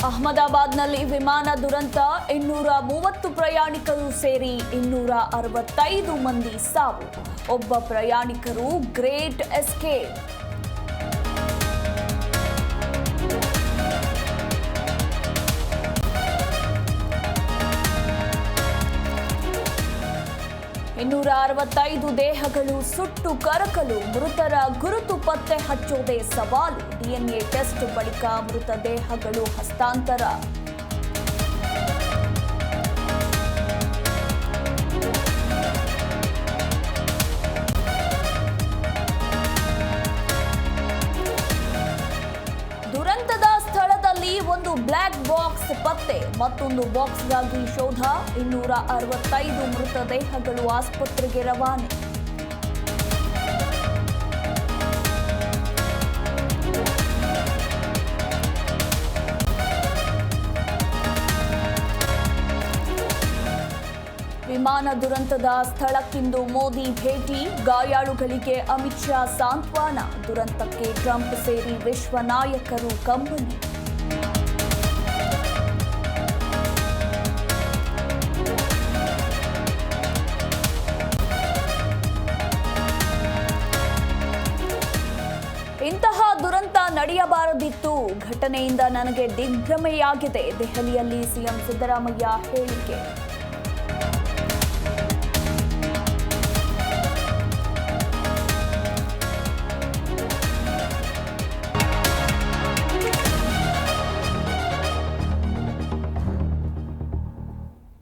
ಅಹಮದಾಬಾದ್ನಲ್ಲಿ ವಿಮಾನ ದುರಂತ 230 ಪ್ರಯಾಣಿಕರು ಸೇರಿ 265 ಮಂದಿ ಸಾವು. ಒಬ್ಬ ಪ್ರಯಾಣಿಕರು ಗ್ರೇಟ್ ಎಸ್ಕೇಪ್. ಇನ್ನೂರ 65 ದೇಹಗಳು ಸುಟ್ಟು ಕರಕಲು. ಮೃತರ ಗುರುತು ಪತ್ತೆ ಹಚ್ಚೋದೇ ಸವಾಲು. ಡಿಎನ್ಎ ಟೆಸ್ಟ್ ಬಳಿಕ ಮೃತದೇಹಗಳು ಹಸ್ತಾಂತರ. ದುರಂತದ ಸ್ಥಳದಲ್ಲಿ ಒಂದು ಬ್ಲಾಕ್ ಬಾಕ್ಸ್ ಪತ್ತೆ, ಮತ್ತೊಂದು ಬಾಕ್ಸ್ಗಾಗಿ ಶೋಧ. 265 ಮೃತದೇಹಗಳು ಆಸ್ಪತ್ರೆಗೆ ರವಾನೆ. ವಿಮಾನ ದುರಂತದ ಸ್ಥಳಕ್ಕಿಂದು ಮೋದಿ ಭೇಟಿ. ಗಾಯಾಳುಗಳಿಗೆ ಅಮಿತ್ ಶಾ ಸಾಂತ್ವನ. ದುರಂತಕ್ಕೆ ಟ್ರಂಪ್ ಸೇರಿ ವಿಶ್ವ ನಾಯಕರು ಕಂಬನಿ. ಇಂತಹ ದುರಂತ ನಡೆಯಬಾರದಿತ್ತು. ಘಟನೆಯಿಂದ ನನಗೆ ದಿಗ್ಭ್ರಮೆಯಾಗಿದೆ. ದೆಹಲಿಯಲ್ಲಿ ಸಿಎಂ ಸಿದ್ದರಾಮಯ್ಯ ಹೇಳಿಕೆ.